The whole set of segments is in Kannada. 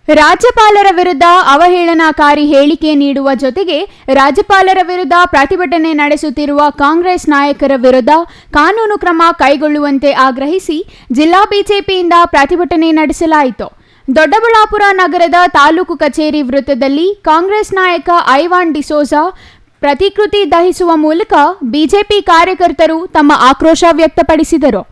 ರಾಜ್ಯಪಾಲರ ವಿರುದ್ಧ ಅವಹೇಳನಕಾರಿ ಹೇಳಿಕೆ ನೀಡುವ ಜೊತೆಗೆ ರಾಜ್ಯಪಾಲರ ವಿರುದ್ಧ ಪ್ರತಿಭಟನೆ ನಡೆಸುತ್ತಿರುವ ಕಾಂಗ್ರೆಸ್ ನಾಯಕರ ವಿರುದ್ಧ ಕಾನೂನು ಕ್ರಮ ಕೈಗೊಳ್ಳುವಂತೆ ಆಗ್ರಹಿಸಿ ಜಿಲ್ಲಾ ಬಿಜೆಪಿಯಿಂದ ಪ್ರತಿಭಟನೆ ನಡೆಸಲಾಯಿತು. ದೊಡ್ಡಬಳ್ಳಾಪುರ ನಗರದ ತಾಲೂಕು ಕಚೇರಿ ವೃತ್ತದಲ್ಲಿ ಕಾಂಗ್ರೆಸ್ ನಾಯಕ ಐವಾನ್ ಡಿಸೋಜಾ ಪ್ರತಿಕೃತಿ ದಹಿಸುವ ಮೂಲಕ ಬಿಜೆಪಿ ಕಾರ್ಯಕರ್ತರು ತಮ್ಮ ಆಕ್ರೋಶ ವ್ಯಕ್ತಪಡಿಸಿದರು.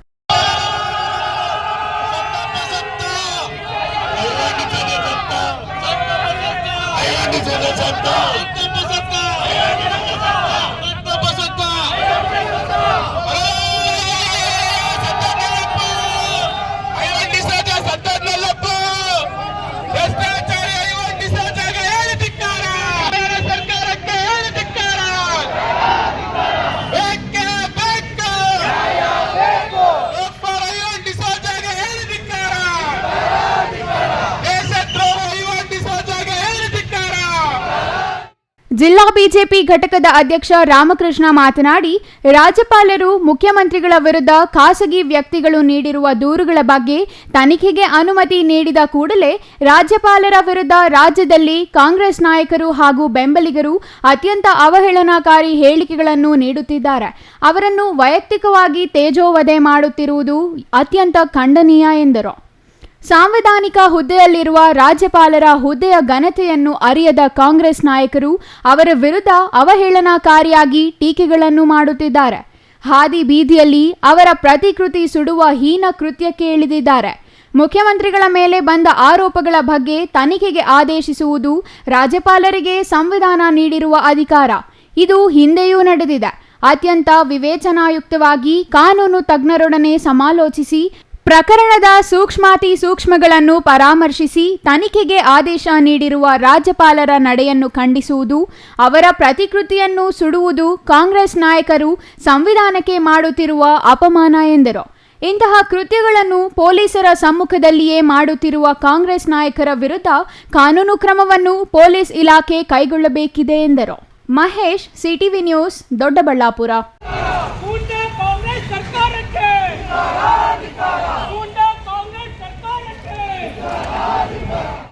ಜಿಲ್ಲಾ ಬಿಜೆಪಿ ಘಟಕದ ಅಧ್ಯಕ್ಷ ರಾಮಕೃಷ್ಣ ಮಾತನಾಡಿ, ರಾಜ್ಯಪಾಲರು ಮುಖ್ಯಮಂತ್ರಿಗಳ ವಿರುದ್ಧ ಖಾಸಗಿ ವ್ಯಕ್ತಿಗಳು ನೀಡಿರುವ ದೂರುಗಳ ಬಗ್ಗೆ ತನಿಖೆಗೆ ಅನುಮತಿ ನೀಡಿದ ಕೂಡಲೇ ರಾಜ್ಯಪಾಲರ ವಿರುದ್ಧ ರಾಜ್ಯದಲ್ಲಿ ಕಾಂಗ್ರೆಸ್ ನಾಯಕರು ಹಾಗೂ ಬೆಂಬಲಿಗರು ಅತ್ಯಂತ ಅವಹೇಳನಕಾರಿ ಹೇಳಿಕೆಗಳನ್ನು ನೀಡುತ್ತಿದ್ದಾರೆ. ಅವರನ್ನು ವೈಯಕ್ತಿಕವಾಗಿ ತೇಜೋವಧೆ ಮಾಡುತ್ತಿರುವುದು ಅತ್ಯಂತ ಖಂಡನೀಯ ಎಂದರು. ಸಾಂವಿಧಾನಿಕ ಹುದ್ದೆಯಲ್ಲಿರುವ ರಾಜ್ಯಪಾಲರ ಹುದ್ದೆಯ ಘನತೆಯನ್ನು ಅರಿಯದ ಕಾಂಗ್ರೆಸ್ ನಾಯಕರು ಅವರ ವಿರುದ್ಧ ಅವಹೇಳನಕಾರಿಯಾಗಿ ಟೀಕೆಗಳನ್ನು ಮಾಡುತ್ತಿದ್ದಾರೆ. ಹಾದಿ ಬೀದಿಯಲ್ಲಿ ಅವರ ಪ್ರತಿಕೃತಿ ಸುಡುವ ಹೀನ ಕೃತ್ಯಕ್ಕೆ ಇಳಿದಿದ್ದಾರೆ. ಮುಖ್ಯಮಂತ್ರಿಗಳ ಮೇಲೆ ಬಂದ ಆರೋಪಗಳ ಬಗ್ಗೆ ತನಿಖೆಗೆ ಆದೇಶಿಸುವುದು ರಾಜ್ಯಪಾಲರಿಗೆ ಸಂವಿಧಾನ ನೀಡಿರುವ ಅಧಿಕಾರ. ಇದು ಹಿಂದೆಯೂ ನಡೆದಿದೆ. ಅತ್ಯಂತ ವಿವೇಚನಾಯುಕ್ತವಾಗಿ ಕಾನೂನು ತಜ್ಞರೊಡನೆ ಸಮಾಲೋಚಿಸಿ ಪ್ರಕರಣದ ಸೂಕ್ಷ್ಮಾತಿ ಸೂಕ್ಷ್ಮಗಳನ್ನು ಪರಾಮರ್ಶಿಸಿ ತನಿಖೆಗೆ ಆದೇಶ ನೀಡಿರುವ ರಾಜ್ಯಪಾಲರ ನಡೆಯನ್ನು ಖಂಡಿಸುವುದು, ಅವರ ಪ್ರತಿಕೃತಿಯನ್ನು ಸುಡುವುದು ಕಾಂಗ್ರೆಸ್ ನಾಯಕರು ಸಂವಿಧಾನಕ್ಕೆ ಮಾಡುತ್ತಿರುವ ಅಪಮಾನ ಎಂದರು. ಇಂತಹ ಕೃತ್ಯಗಳನ್ನು ಪೊಲೀಸರ ಸಮ್ಮುಖದಲ್ಲಿಯೇ ಮಾಡುತ್ತಿರುವ ಕಾಂಗ್ರೆಸ್ ನಾಯಕರ ವಿರುದ್ಧ ಕಾನೂನು ಕ್ರಮವನ್ನು ಪೊಲೀಸ್ ಇಲಾಖೆ ಕೈಗೊಳ್ಳಬೇಕಿದೆ ಎಂದರು. Mahesh, CTV news, Doddaballapura.